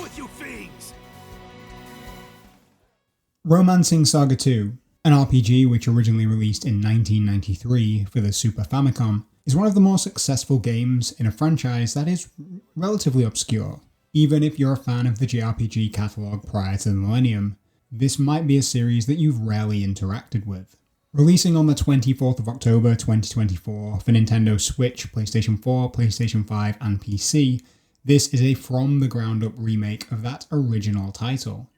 with you fiends! Romancing Saga 2, an RPG which originally released in 1993 for the Super Famicom, is one of the more successful games in a franchise that is relatively obscure. Even if you're a fan of the JRPG catalogue prior to the millennium, this might be a series that you've rarely interacted with. Releasing on the 24th of October 2024 for Nintendo Switch, PlayStation 4, PlayStation 5 and PC, this is a from-the-ground-up remake of that original title.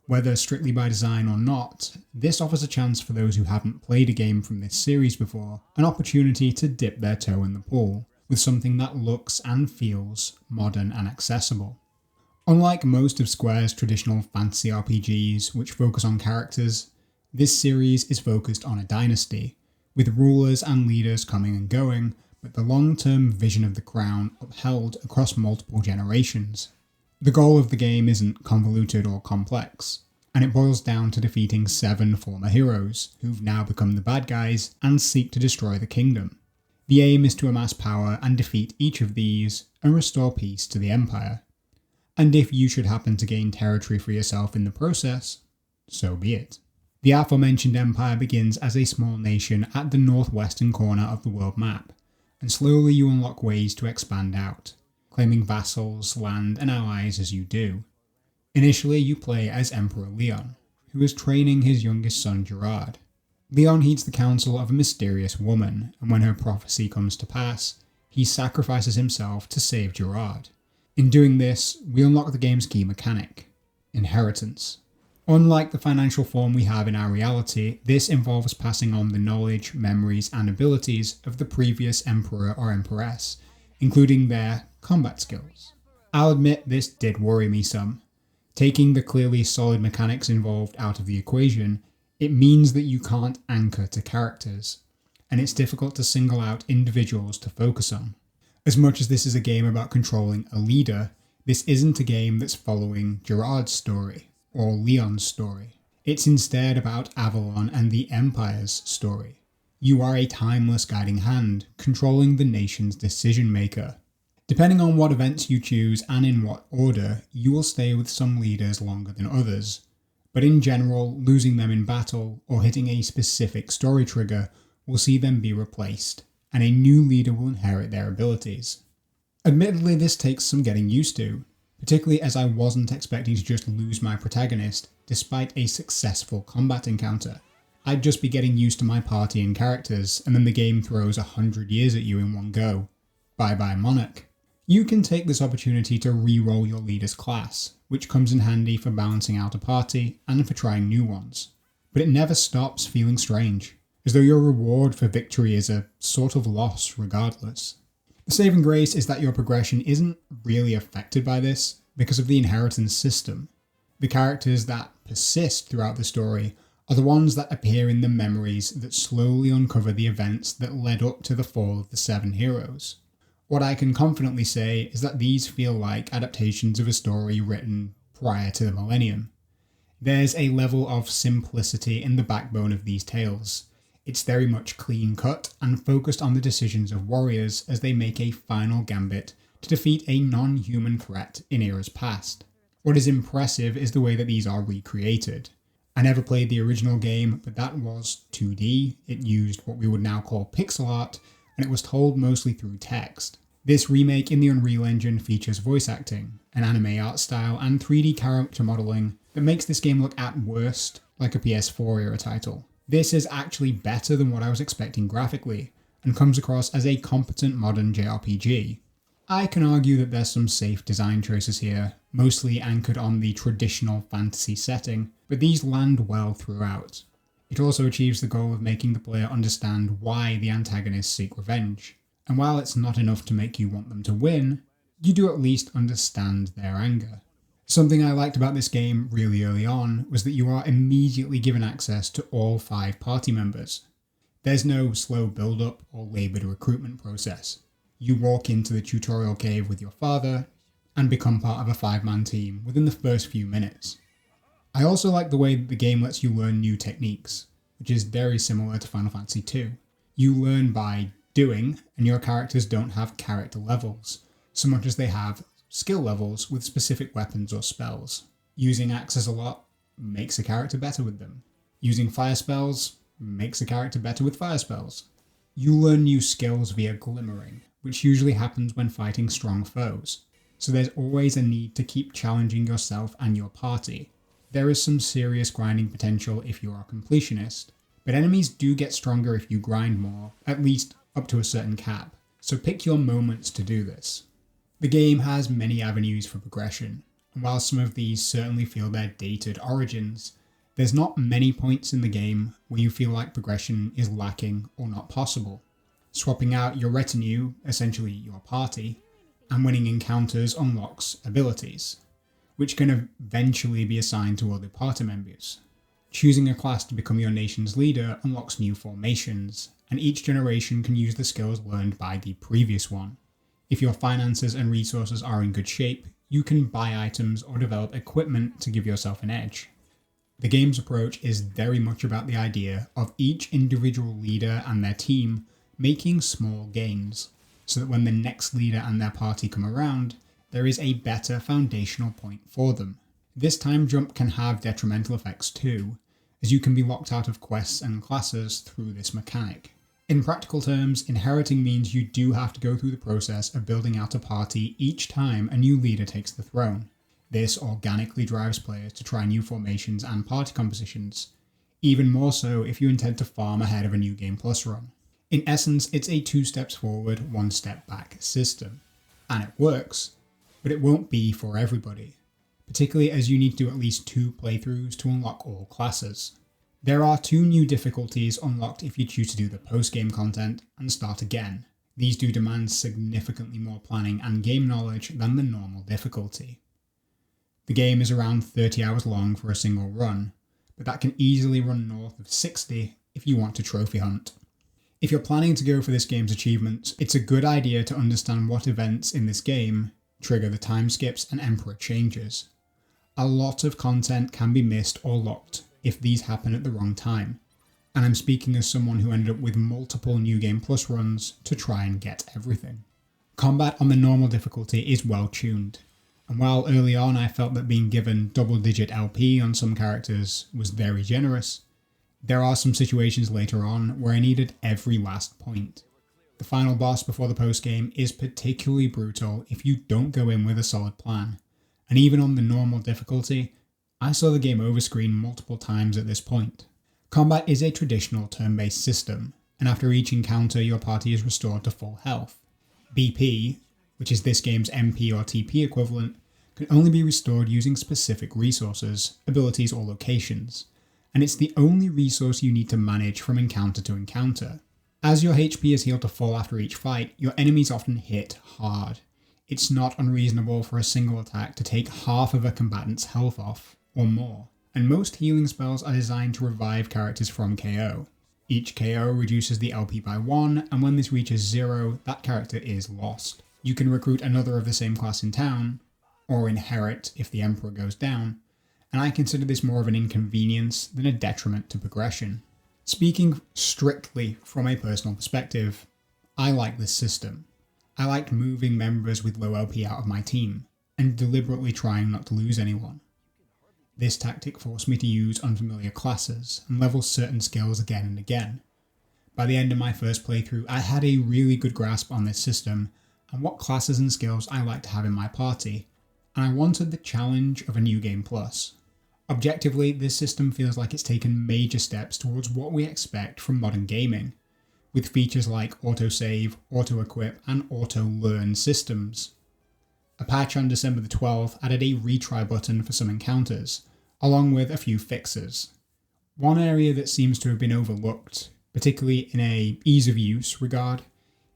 Whether strictly by design or not, this offers a chance for those who haven't played a game from this series before, an opportunity to dip their toe in the pool, with something that looks and feels modern and accessible. Unlike most of Square's traditional fantasy RPGs, which focus on characters, this series is focused on a dynasty, with rulers and leaders coming and going, but the long-term vision of the crown upheld across multiple generations. The goal of the game isn't convoluted or complex, and it boils down to defeating 7 former heroes, who've now become the bad guys and seek to destroy the kingdom. The aim is to amass power and defeat each of these and restore peace to the empire. And if you should happen to gain territory for yourself in the process, so be it. The aforementioned empire begins as a small nation at the northwestern corner of the world map, and slowly you unlock ways to expand out, claiming vassals, land and allies as you do. Initially you play as Emperor Leon, who is training his youngest son Gerard. Leon heeds the counsel of a mysterious woman, and when her prophecy comes to pass, he sacrifices himself to save Gerard. In doing this, we unlock the game's key mechanic, inheritance. Unlike the financial form we have in our reality, this involves passing on the knowledge, memories and abilities of the previous emperor or empress, including their combat skills. I'll admit this did worry me some. Taking the clearly solid mechanics involved out of the equation, it means that you can't anchor to characters, and it's difficult to single out individuals to focus on. As much as this is a game about controlling a leader, this isn't a game that's following Gerard's story, or Leon's story. It's instead about Avalon and the Empire's story. You are a timeless guiding hand, controlling the nation's decision maker. Depending on what events you choose and in what order, you will stay with some leaders longer than others. But in general, losing them in battle or hitting a specific story trigger will see them be replaced, and a new leader will inherit their abilities. Admittedly, this takes some getting used to, particularly as I wasn't expecting to just lose my protagonist despite a successful combat encounter. I'd just be getting used to my party and characters, and then the game throws 100 years at you in one go. Bye bye Monarch. You can take this opportunity to re-roll your leader's class, which comes in handy for balancing out a party and for trying new ones. But it never stops feeling strange, as though your reward for victory is a sort of loss regardless. The saving grace is that your progression isn't really affected by this because of the inheritance system. The characters that persist throughout the story are the ones that appear in the memories that slowly uncover the events that led up to the fall of the 7 heroes. What I can confidently say is that these feel like adaptations of a story written prior to the millennium. There's a level of simplicity in the backbone of these tales. It's very much clean cut and focused on the decisions of warriors as they make a final gambit to defeat a non-human threat in eras past. What is impressive is the way that these are recreated. I never played the original game, but that was 2D, it used what we would now call pixel art, and it was told mostly through text. This remake in the Unreal Engine features voice acting, an anime art style, and 3D character modelling that makes this game look at worst like a PS4 era title. This is actually better than what I was expecting graphically, and comes across as a competent modern JRPG. I can argue that there's some safe design choices here, mostly anchored on the traditional fantasy setting, but these land well throughout. It also achieves the goal of making the player understand why the antagonists seek revenge, and while it's not enough to make you want them to win, you do at least understand their anger. Something I liked about this game really early on was that you are immediately given access to all 5 party members. There's no slow build-up or laboured recruitment process. You walk into the tutorial cave with your father and become part of a 5-man team within the first few minutes. I also like the way that the game lets you learn new techniques, which is very similar to Final Fantasy II. You learn by doing, and your characters don't have character levels, so much as they have skill levels with specific weapons or spells. Using axes a lot makes a character better with them. Using fire spells makes a character better with fire spells. You learn new skills via glimmering, which usually happens when fighting strong foes. So there's always a need to keep challenging yourself and your party. There is some serious grinding potential if you are a completionist, but enemies do get stronger if you grind more, at least up to a certain cap, so pick your moments to do this. The game has many avenues for progression, and while some of these certainly feel their dated origins, there's not many points in the game where you feel like progression is lacking or not possible. Swapping out your retinue, essentially your party, and winning encounters unlocks abilities, which can eventually be assigned to other party members. Choosing a class to become your nation's leader unlocks new formations, and each generation can use the skills learned by the previous one. If your finances and resources are in good shape, you can buy items or develop equipment to give yourself an edge. The game's approach is very much about the idea of each individual leader and their team making small gains, so that when the next leader and their party come around, there is a better foundational point for them. This time jump can have detrimental effects too, as you can be locked out of quests and classes through this mechanic. In practical terms, inheriting means you do have to go through the process of building out a party each time a new leader takes the throne. This organically drives players to try new formations and party compositions, even more so if you intend to farm ahead of a New Game Plus run. In essence, it's a 2 steps forward, 1 step back system. And it works, but it won't be for everybody, particularly as you need to do at least 2 playthroughs to unlock all classes. There are 2 new difficulties unlocked if you choose to do the post-game content and start again. These do demand significantly more planning and game knowledge than the normal difficulty. The game is around 30 hours long for a single run, but that can easily run north of 60 if you want to trophy hunt. If you're planning to go for this game's achievements, it's a good idea to understand what events in this game trigger the time skips and emperor changes. A lot of content can be missed or locked if these happen at the wrong time, and I'm speaking as someone who ended up with multiple New Game Plus runs to try and get everything. Combat on the normal difficulty is well tuned, and while early on I felt that being given double-digit LP on some characters was very generous, there are some situations later on where I needed every last point. The final boss before the post-game is particularly brutal if you don't go in with a solid plan, and even on the normal difficulty, I saw the game over screen multiple times at this point. Combat is a traditional turn-based system, and after each encounter your party is restored to full health. BP, which is this game's MP or TP equivalent, can only be restored using specific resources, abilities or locations, and it's the only resource you need to manage from encounter to encounter. As your HP is healed to full after each fight, your enemies often hit hard. It's not unreasonable for a single attack to take half of a combatant's health off, or more, and most healing spells are designed to revive characters from KO. Each KO reduces the LP by 1, and when this reaches 0, that character is lost. You can recruit another of the same class in town, or inherit if the Emperor goes down, and I consider this more of an inconvenience than a detriment to progression. Speaking strictly from a personal perspective, I like this system. I liked moving members with low LP out of my team, and deliberately trying not to lose anyone. This tactic forced me to use unfamiliar classes and level certain skills again and again. By the end of my first playthrough, I had a really good grasp on this system and what classes and skills I like to have in my party, and I wanted the challenge of a New Game Plus. Objectively, this system feels like it's taken major steps towards what we expect from modern gaming, with features like autosave, auto-equip, and auto-learn systems. A patch on December the 12th added a retry button for some encounters, along with a few fixes. One area that seems to have been overlooked, particularly in a ease of use regard,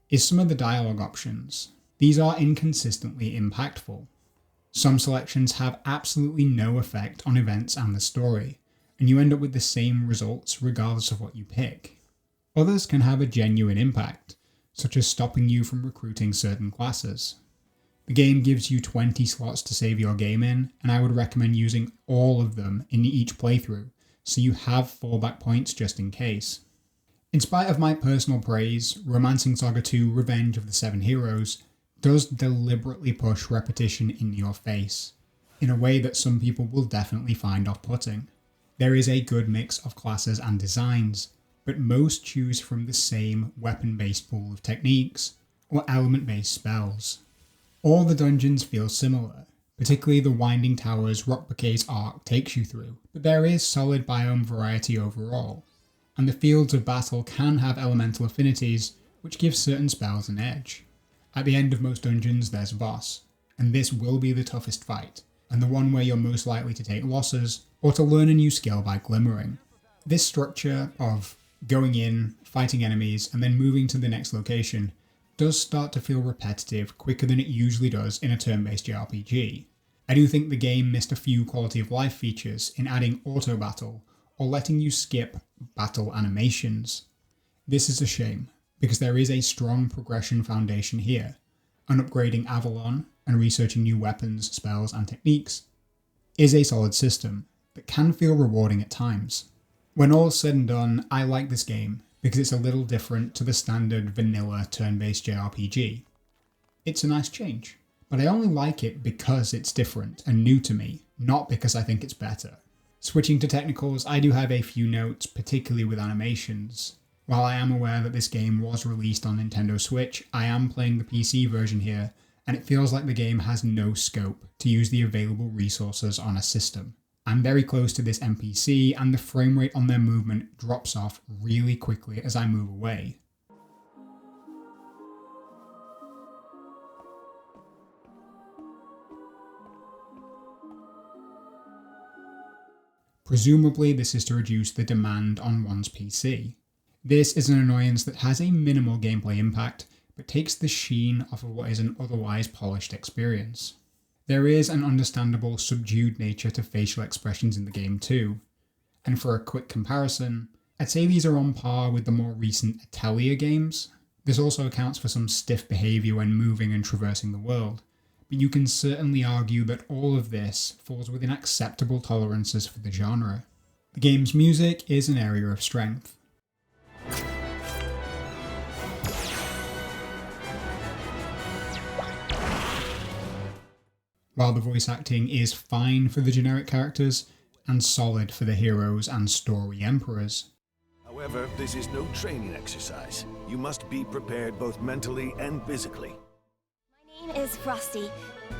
is some of the dialogue options. These are inconsistently impactful. Some selections have absolutely no effect on events and the story, and you end up with the same results regardless of what you pick. Others can have a genuine impact, such as stopping you from recruiting certain classes. The game gives you 20 slots to save your game in, and I would recommend using all of them in each playthrough, so you have fallback points just in case. In spite of my personal praise, Romancing Saga 2 Revenge of the Seven Heroes does deliberately push repetition in your face, in a way that some people will definitely find off-putting. There is a good mix of classes and designs, but most choose from the same weapon-based pool of techniques, or element-based spells. All the dungeons feel similar, particularly the winding towers Rock Bouquet's arc takes you through, but there is solid biome variety overall, and the fields of battle can have elemental affinities which give certain spells an edge. At the end of most dungeons there's a boss, and this will be the toughest fight, and the one where you're most likely to take losses, or to learn a new skill by glimmering. This structure of going in, fighting enemies, and then moving to the next location does start to feel repetitive quicker than it usually does in a turn-based JRPG. I do think the game missed a few quality of life features in adding auto battle, or letting you skip battle animations. This is a shame, because there is a strong progression foundation here, and upgrading Avalon and researching new weapons, spells, and techniques is a solid system that can feel rewarding at times. When all's said and done, I like this game because it's a little different to the standard vanilla turn-based JRPG. It's a nice change, but I only like it because it's different and new to me, not because I think it's better. Switching to technicals, I do have a few notes, particularly with animations. While I am aware that this game was released on Nintendo Switch, I am playing the PC version here, and it feels like the game has no scope to use the available resources on a system. I'm very close to this NPC, and the frame rate on their movement drops off really quickly as I move away. Presumably this is to reduce the demand on one's PC. This is an annoyance that has a minimal gameplay impact, but takes the sheen off of what is an otherwise polished experience. There is an understandable subdued nature to facial expressions in the game too, and for a quick comparison, I'd say these are on par with the more recent Atelier games. This also accounts for some stiff behaviour when moving and traversing the world, but you can certainly argue that all of this falls within acceptable tolerances for the genre. The game's music is an area of strength. While the voice acting is fine for the generic characters, and solid for the heroes and story emperors. However, this is no training exercise. You must be prepared both mentally and physically. My name is Frosty,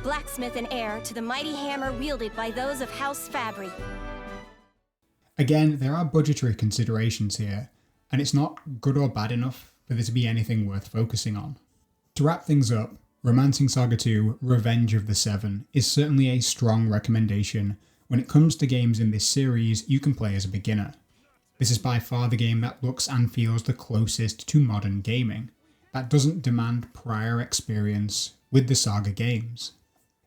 blacksmith and heir to the mighty hammer wielded by those of House Fabry. Again, there are budgetary considerations here, and it's not good or bad enough for there to be anything worth focusing on. To wrap things up, Romancing Saga 2 Revenge of the Seven is certainly a strong recommendation when it comes to games in this series you can play as a beginner. This is by far the game that looks and feels the closest to modern gaming, that doesn't demand prior experience with the Saga games.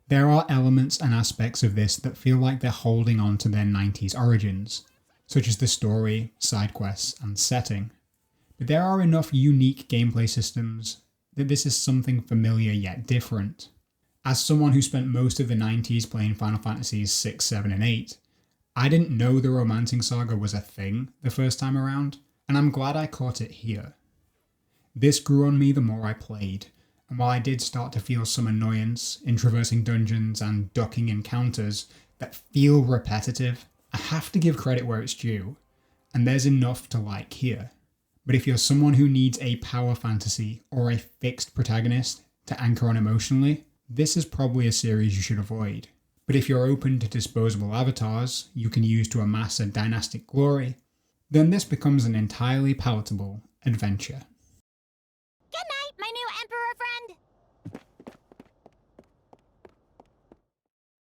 There are elements and aspects of this that feel like they're holding on to their 90s origins, such as the story, side quests, and setting. But there are enough unique gameplay systems that this is something familiar yet different. As someone who spent most of the 90s playing Final Fantasies 6, 7, and 8, I didn't know the Romancing Saga was a thing the first time around, and I'm glad I caught it here. This grew on me the more I played, and while I did start to feel some annoyance in traversing dungeons and ducking encounters that feel repetitive, I have to give credit where it's due, and there's enough to like here. But if you're someone who needs a power fantasy or a fixed protagonist to anchor on emotionally, this is probably a series you should avoid. But if you're open to disposable avatars you can use to amass a dynastic glory, then this becomes an entirely palatable adventure.